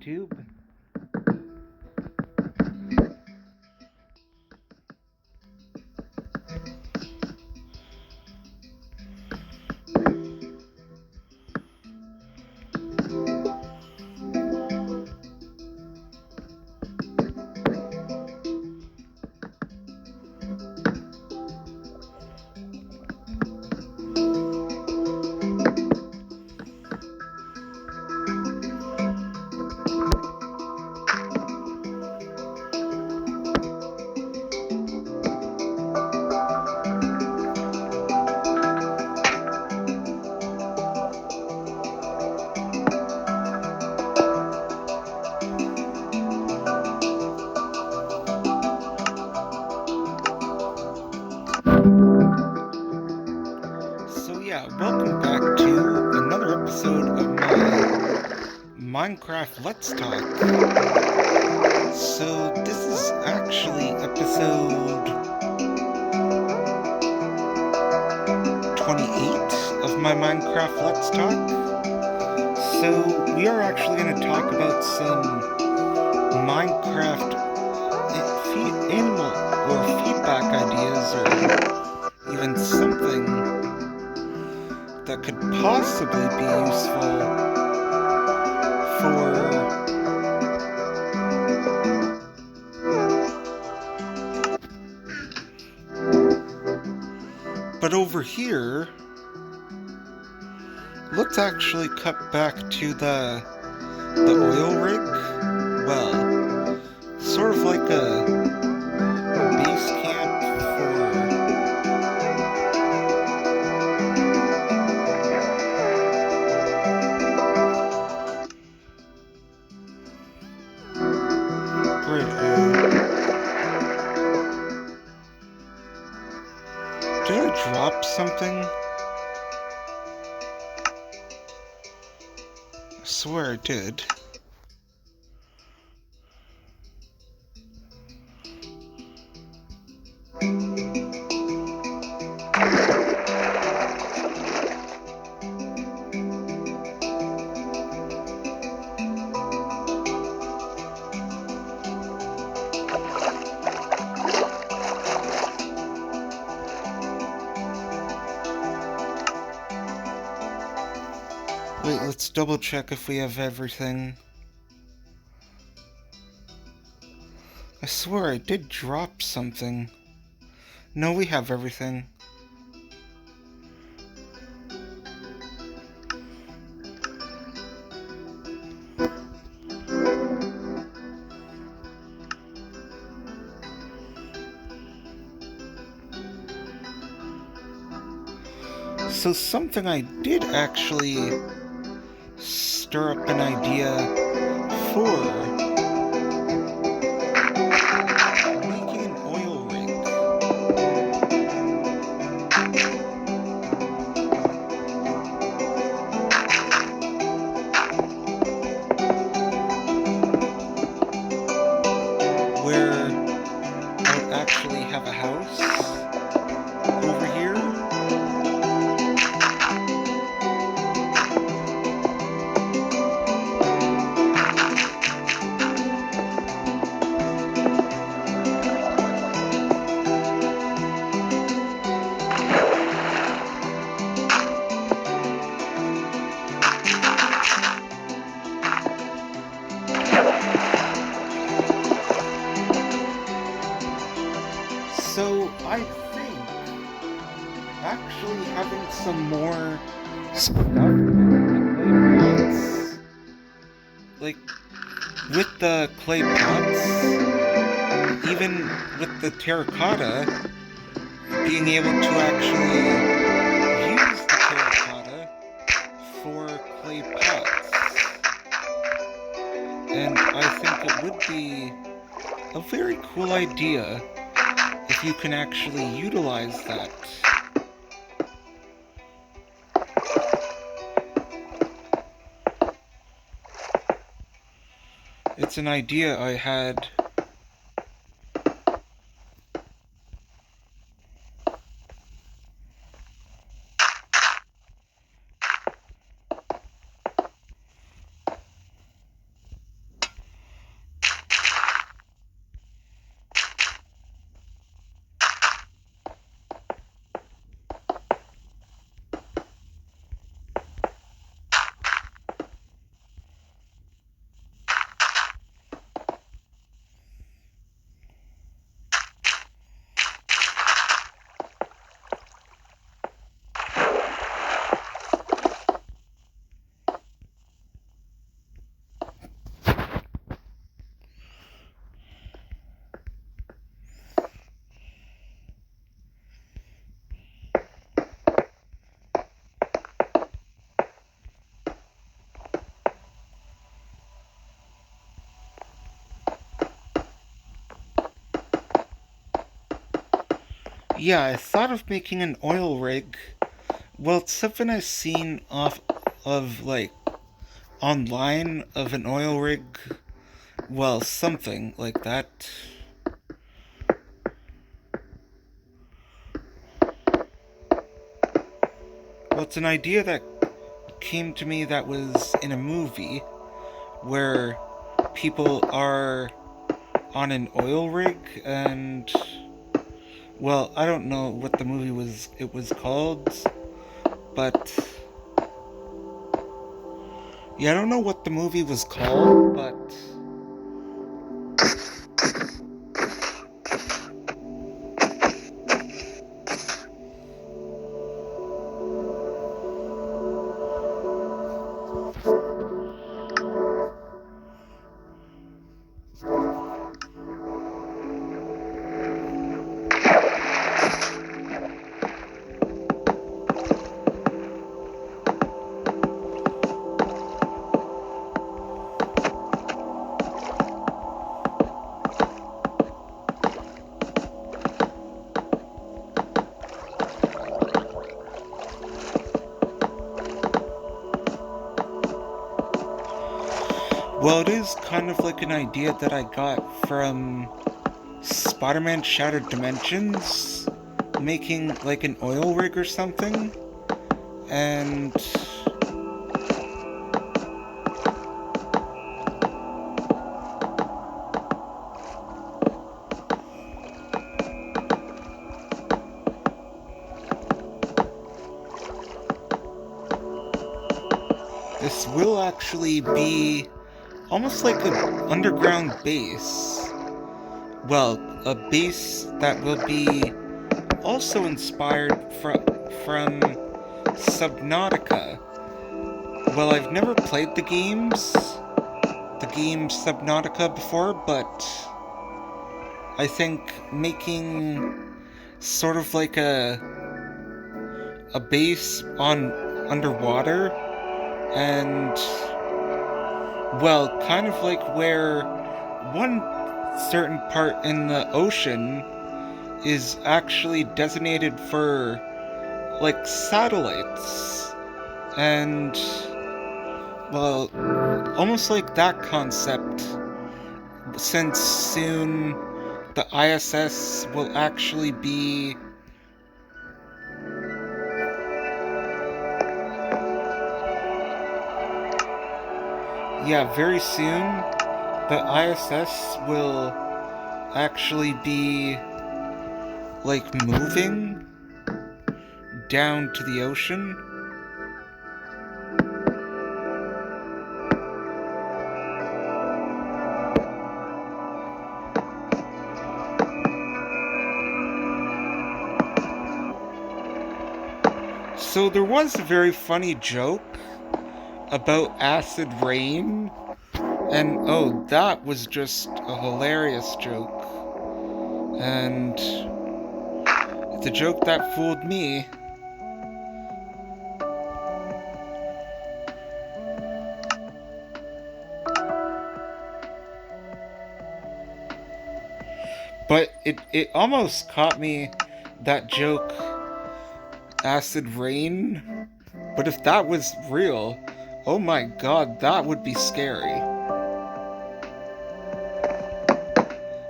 YouTube. Welcome back to another episode of my Minecraft Let's Talk. So this is actually episode 28 of my Minecraft Let's Talk. So we are actually going to talk about some Minecraft animal or feedback ideas, or even something that could possibly be useful for but over here, let's actually cut back to the oil rig. Well, sort of like a base camp Did I drop something? I swear I did. Wait, let's double check if we have everything. I swear I did drop something. No, we have everything. So something I did actually stir up an idea for making an oil rig. Where I would actually have a house over here. So I think actually having some more stuff in the clay pots, like with the clay pots, even with the terracotta, being able to actually use the terracotta for clay pots. And I think it would be a very cool idea if you can actually utilize that. It's an idea I had. Yeah, I thought of making an oil rig. Well, it's something I've seen off of, like, online of an oil rig. Well, something like that. Well, it's an idea that came to me that was in a movie where people are on an oil rig and, well, I don't know what the movie was called, but yeah, I don't know what the movie was called, but well, it is kind of like an idea that I got from Spider-Man Shattered Dimensions, making like an oil rig or something, and this will actually be almost like an underground base. Well, a base that will be also inspired from Subnautica. Well, I've never played the game Subnautica before, but I think making sort of like a base on underwater and, well, kind of like where one certain part in the ocean is actually designated for, like, satellites. And, well, almost like that concept, since soon the ISS will actually be very soon the ISS will actually be, like, moving down to the ocean. So there was a very funny joke about acid rain, and oh, that was just a hilarious joke. And it's a joke that fooled me. But it almost caught me, that joke, acid rain. But if that was real, oh my god, that would be scary.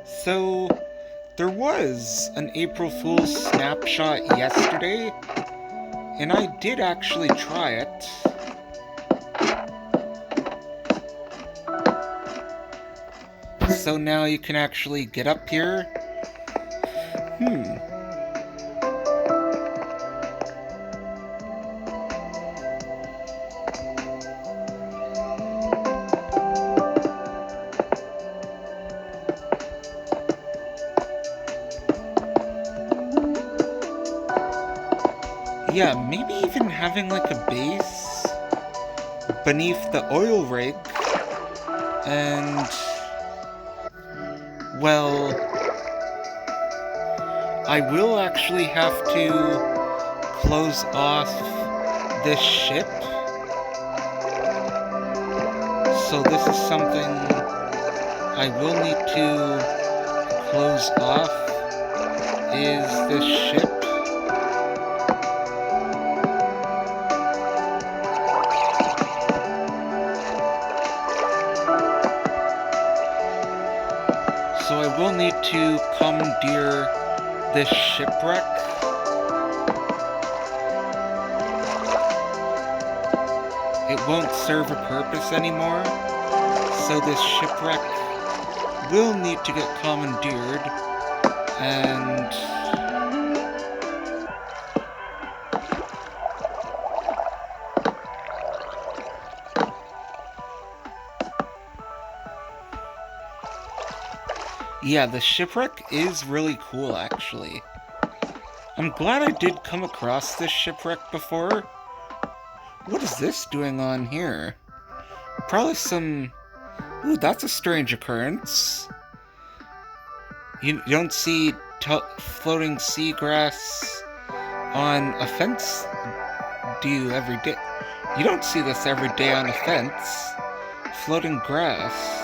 So, there was an April Fool's snapshot yesterday, and I did actually try it. So now you can actually get up here. Yeah, maybe even having like a base beneath the oil rig, and, well, I will actually have to close off this ship. So this is something I will need to close off, is this ship. So I will need to commandeer this shipwreck. It won't serve a purpose anymore, so this shipwreck will need to get commandeered, and yeah, the shipwreck is really cool, actually. I'm glad I did come across this shipwreck before. What is this doing on here? Probably some... Ooh, that's a strange occurrence. You don't see floating seagrass on a fence, do you, every day? You don't see this every day on a fence. Floating grass.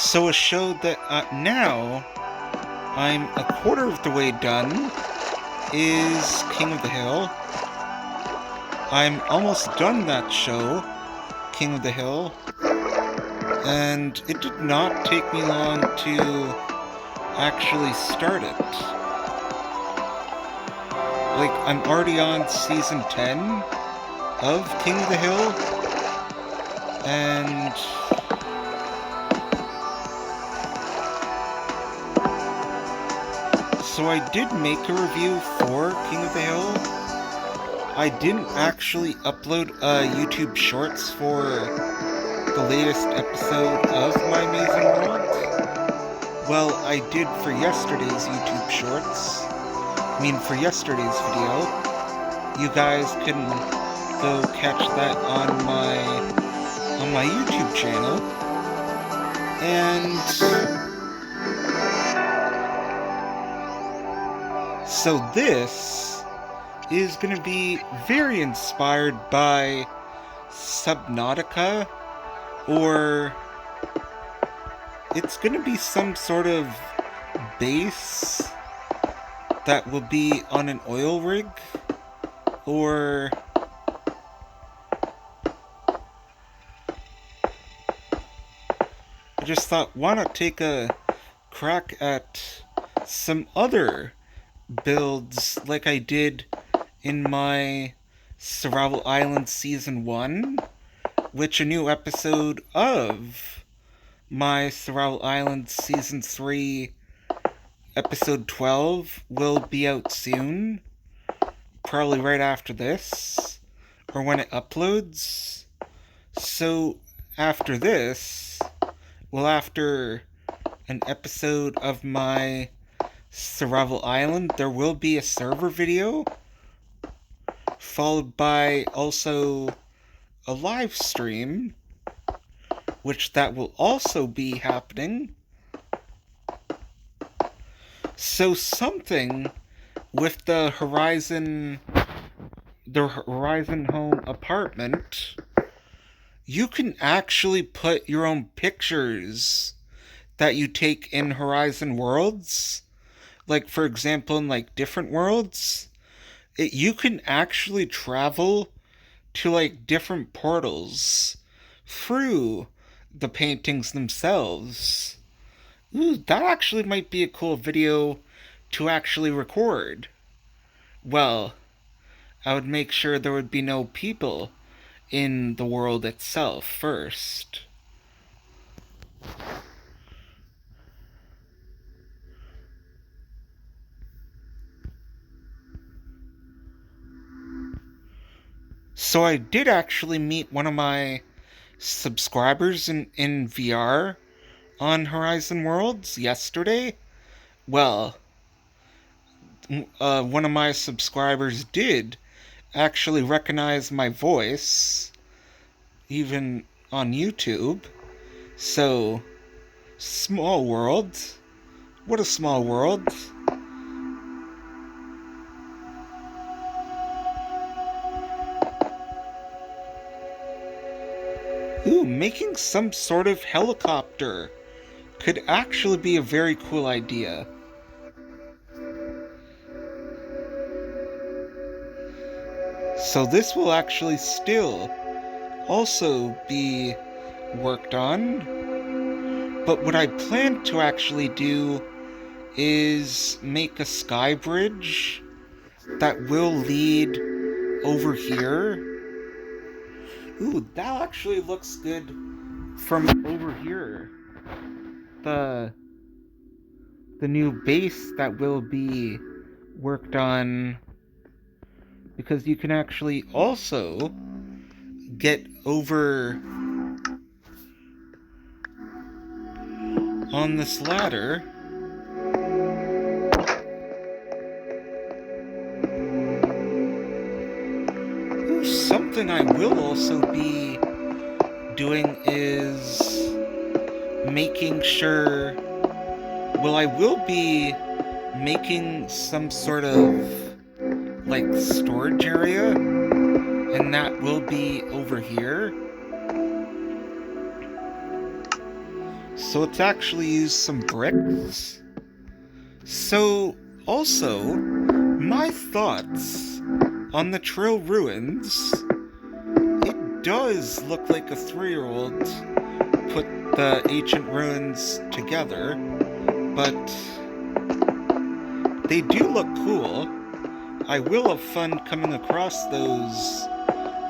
So it showed that now I'm a quarter of the way done is King of the Hill. I'm almost done that show, King of the Hill, and it did not take me long to actually start it. Like, I'm already on season 10 of King of the Hill, and so I did make a review for King of the Hill. I didn't actually upload YouTube Shorts for the latest episode of My Amazing World. Well, I did for yesterday's YouTube Shorts. I mean, for yesterday's video. You guys can go catch that on my YouTube channel. And so this is going to be very inspired by Subnautica, or it's going to be some sort of base that will be on an oil rig, or I just thought, why not take a crack at some other builds like I did in my Survival Island Season 1, which a new episode of my Survival Island Season 3 Episode 12 will be out soon, probably right after this, or when it uploads. So after this, well, after an episode of my Survival Island, there will be a server video, followed by also a live stream, which that will also be happening. So something with the Horizon Home apartment, you can actually put your own pictures that you take in Horizon Worlds. Like, for example, in, like, different worlds, you can actually travel to, like, different portals through the paintings themselves. Ooh, that actually might be a cool video to actually record. Well, I would make sure there would be no people in the world itself first. So I did actually meet one of my subscribers in VR on Horizon Worlds yesterday. Well, one of my subscribers did actually recognize my voice, even on YouTube. So Small world. What a small world. Ooh, making some sort of helicopter could actually be a very cool idea. So this will actually still also be worked on. But what I plan to actually do is make a sky bridge that will lead over here. Ooh, that actually looks good from over here. The new base that will be worked on, because you can actually also get over on this ladder. Ooh, something I will also be doing is making sure, well, I will be making some sort of like storage area, and that will be over here. So let's actually use some bricks. So also, my thoughts on the Trail Ruins. It does look like a 3-year-old put the ancient ruins together, but they do look cool. I will have fun coming across those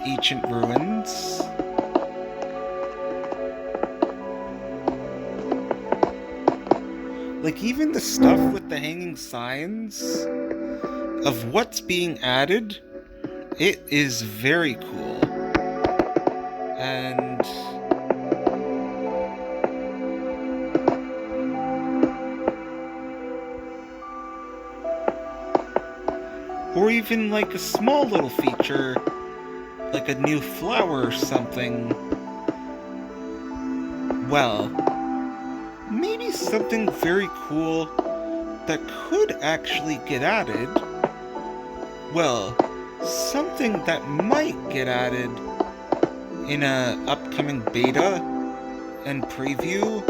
ancient ruins. Like, even the stuff with the hanging signs of what's being added, it is very cool. And or even like a small little feature, like a new flower or something. Well, maybe something very cool that could actually get added. Well, something that might get added in a upcoming beta and preview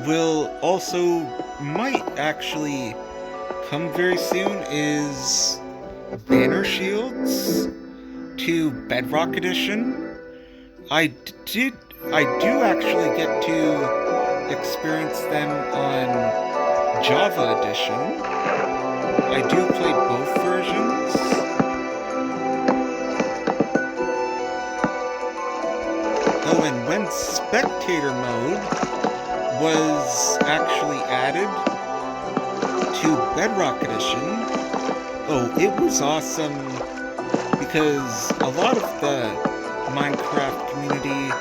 will also might actually come very soon is banner shields to Bedrock Edition. I do actually get to experience them on Java Edition. I do play both versions. Oh, and when spectator mode was actually added to Bedrock Edition, oh, it was awesome, because a lot of the Minecraft community,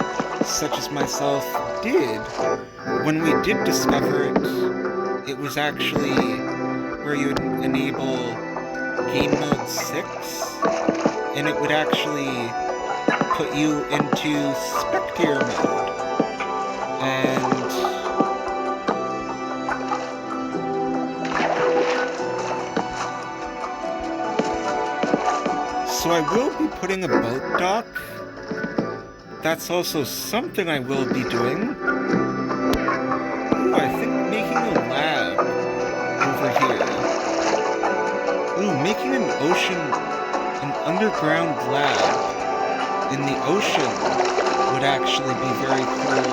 such as myself, did. When we did discover it, it was actually where you would enable Game Mode 6, and it would actually put you into spectator mode. And so I will be putting a boat dock. That's also something I will be doing. Ooh, I think making a lab over here. Ooh, making an underground lab in the ocean would actually be very cool.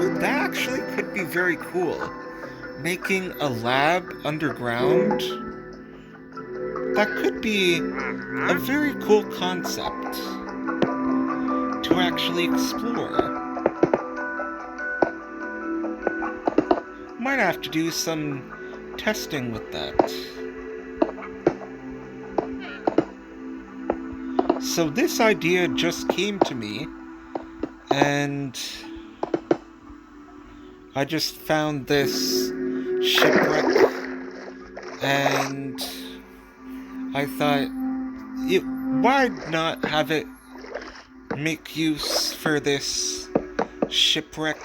Ooh, that actually could be very cool. Making a lab underground. That could be a very cool concept to actually explore. Might have to do some testing with that. So this idea just came to me, and I just found this shipwreck, and I thought, why not have it make use for this shipwreck.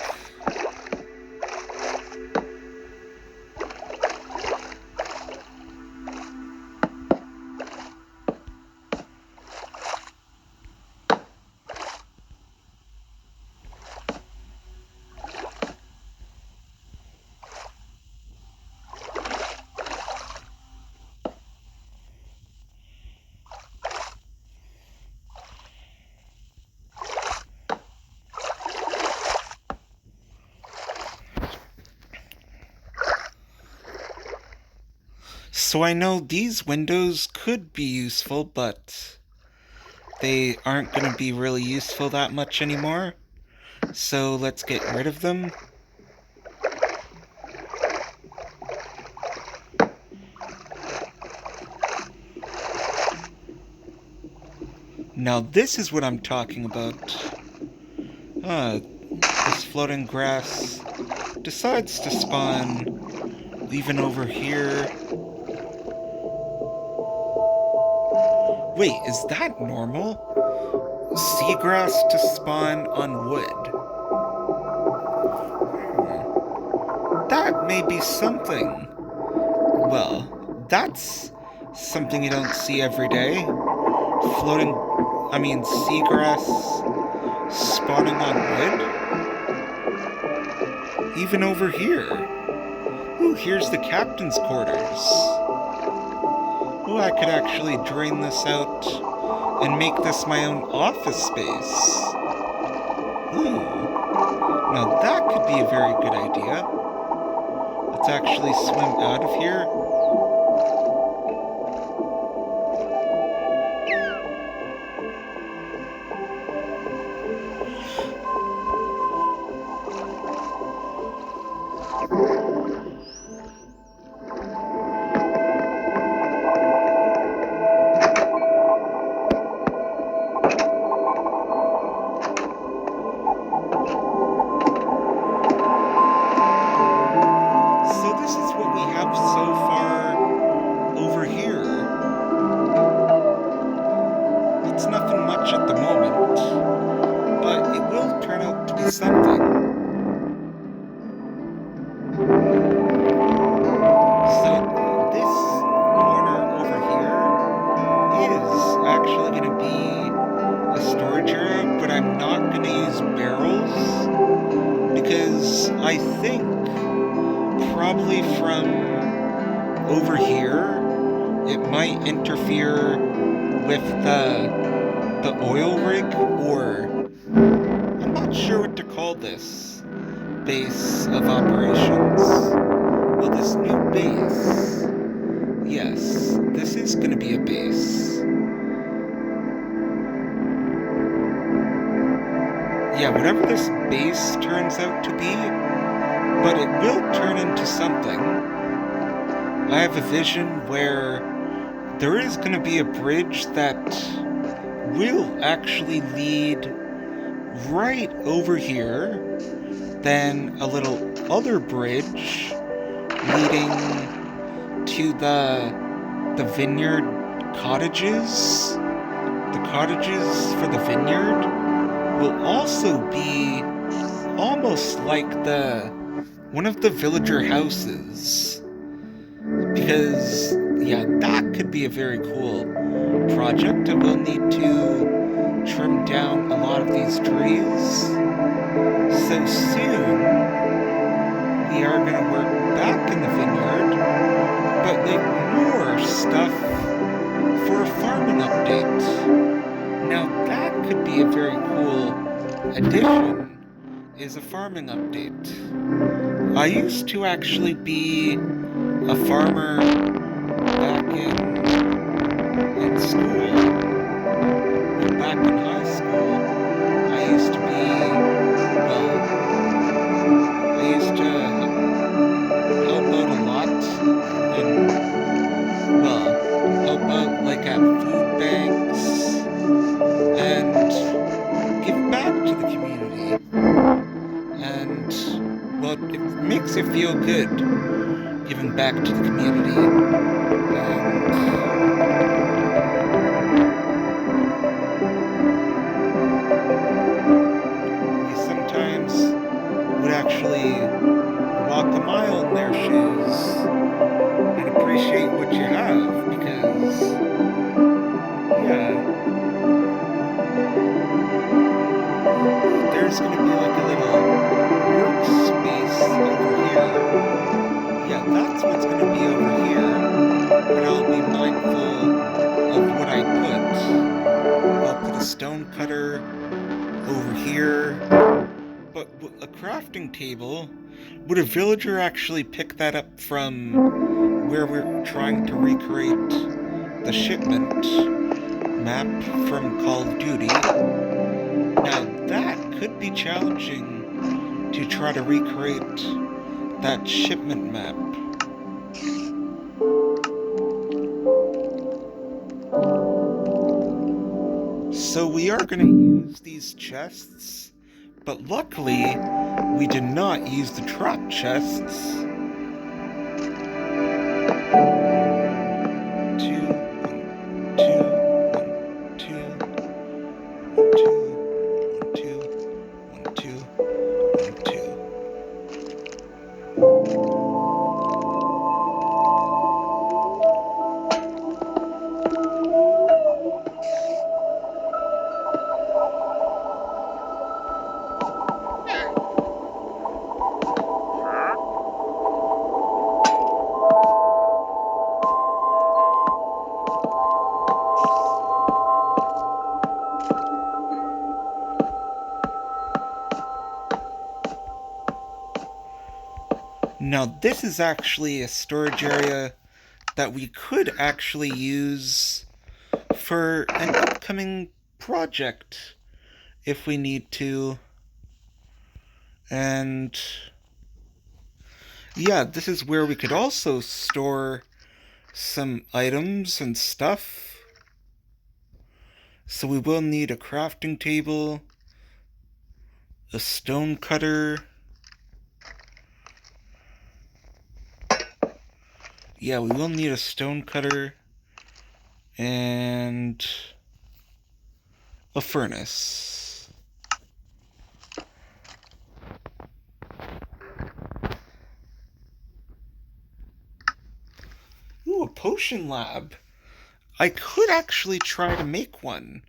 So I know these windows could be useful, but they aren't going to be really useful that much anymore. So let's get rid of them. Now this is what I'm talking about. This floating grass decides to spawn even over here. Wait, is that normal? Seagrass to spawn on wood. That may be something. Well, that's something you don't see every day. Seagrass spawning on wood. Even over here. Ooh, here's the captain's quarters. Oh, I could actually drain this out and make this my own office space. Ooh. Now that could be a very good idea. Let's actually swim out of here. I think probably from over here it might interfere with the oil rig, or I'm not sure what to call this base of operations. Well, this new base, yes, this is going to be a base. Yeah, whatever this base turns out to be, but it will turn into something. I have a vision where there is going to be a bridge that will actually lead right over here, then a little other bridge leading to the vineyard cottages. The cottages for the vineyard will also be almost like one of the villager houses, because yeah, that could be a very cool project. I will need to trim down a lot of these trees, so soon we are going to work back in the vineyard, but make more stuff for a farming update. Now that could be a very cool addition, is a farming update. I used to actually be a farmer back in school. Back in high school, I used to help out a lot and, help out like at food banks and give back to the community. And, it makes you feel good giving back to the community. And we sometimes there's gonna be like a little workspace over here. Yeah, that's what's gonna be over here. But I'll be mindful of what I put. I'll put a stone cutter over here. But a crafting table, would a villager actually pick that up from where we're trying to recreate the shipment map from Call of Duty? Now that could be challenging to try to recreate that shipment map. So we are going to use these chests, but luckily we did not use the trap chests. Now this is actually a storage area that we could actually use for an upcoming project if we need to. And yeah, this is where we could also store some items and stuff. So we will need a crafting table, a stone cutter. Yeah, we will need a stone cutter and a furnace. Ooh, a potion lab. I could actually try to make one.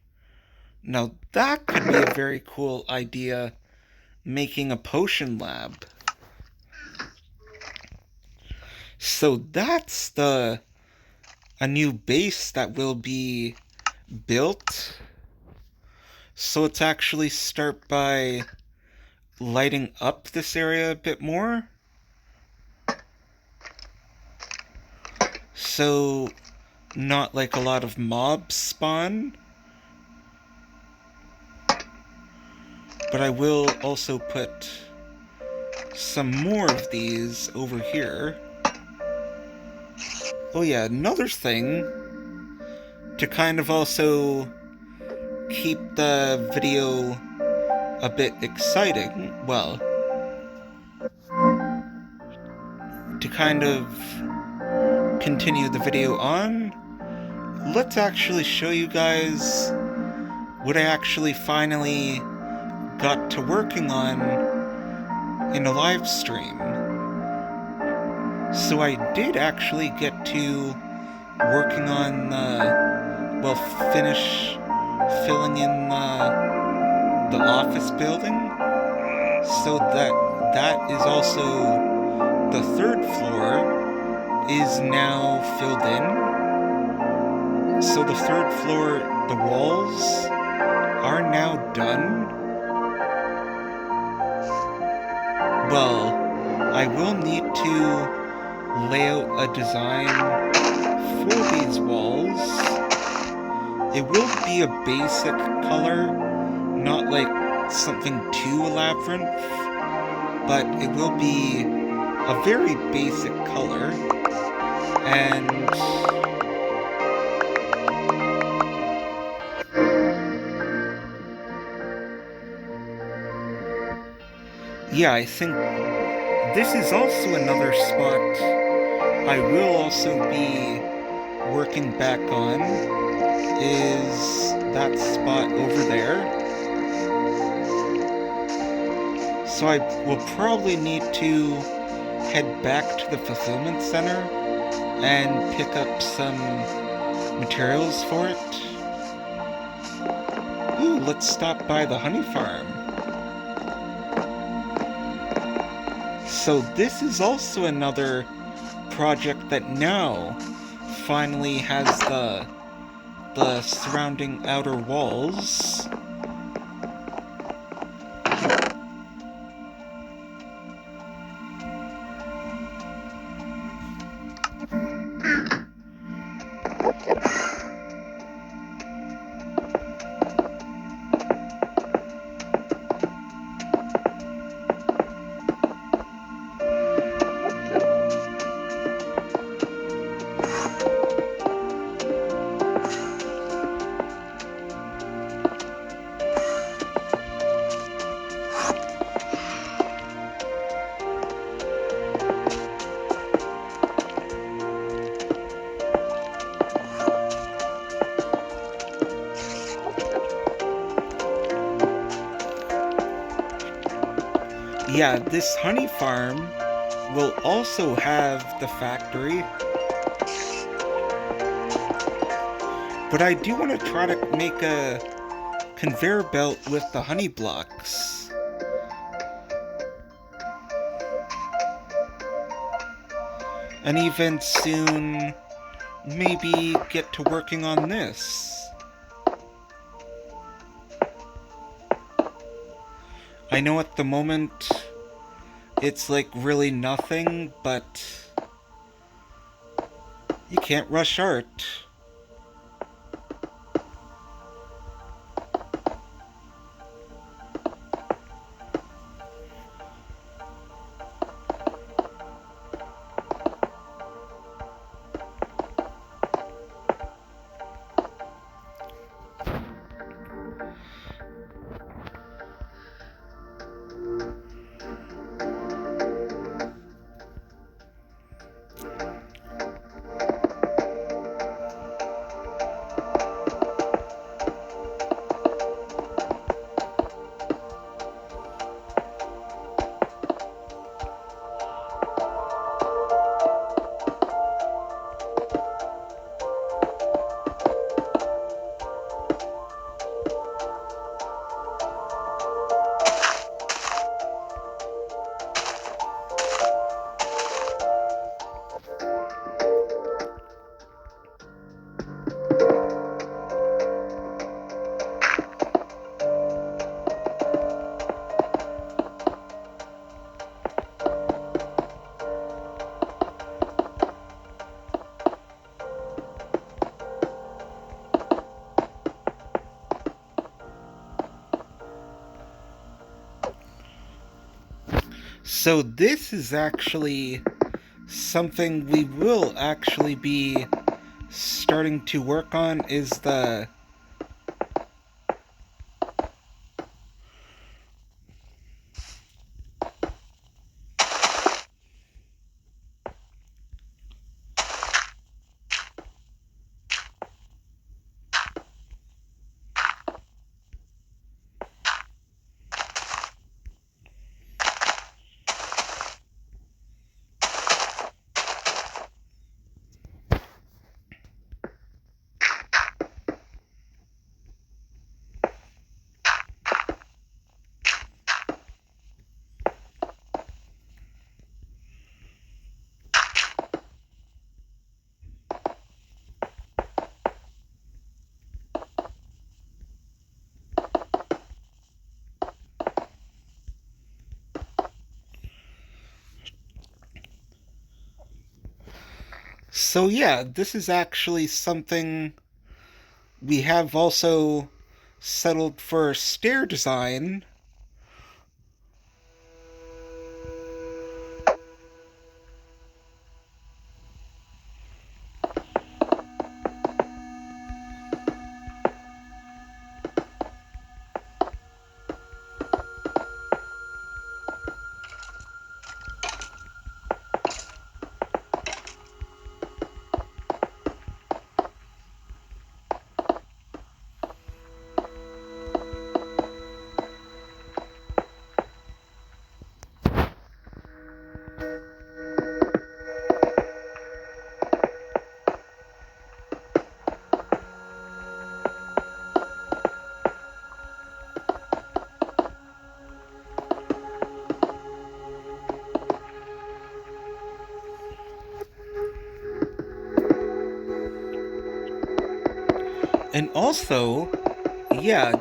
Now that could be a very cool idea, making a potion lab. So that's a new base that will be built. So let's actually start by lighting up this area a bit more. So not like a lot of mobs spawn. But I will also put some more of these over here. Oh yeah, another thing to kind of also keep the video a bit exciting, well, to kind of continue the video on, let's actually show you guys what I actually finally got to working on in a live stream. So I did actually get to working on finish filling in the office building. So that is also the third floor is now filled in. So the third floor, the walls are now done. Well, I will need to lay out a design for these walls. It will be a basic color, not like something too elaborate, but it will be a very basic color. And yeah, I think this is also another spot I will also be working back on, is that spot over there. So I will probably need to head back to the fulfillment center and pick up some materials for it. Ooh, let's stop by the honey farm. So this is also another project that now finally has the surrounding outer walls. Yeah, this honey farm will also have the factory. But I do want to try to make a conveyor belt with the honey blocks. And even soon, maybe get to working on this. I know at the moment it's like really nothing, but you can't rush art. So this is actually something we will actually be starting to work on, is the So yeah, this is actually something we have also settled for stair design. And also, yeah,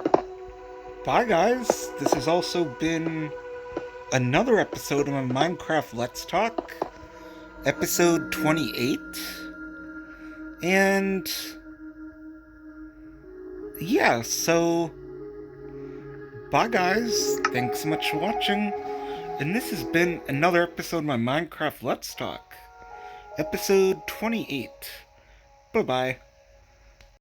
bye guys. This has also been another episode of my Minecraft Let's Talk, episode 28. And yeah, so bye guys. Thanks so much for watching. And this has been another episode of my Minecraft Let's Talk, episode 28. Bye bye.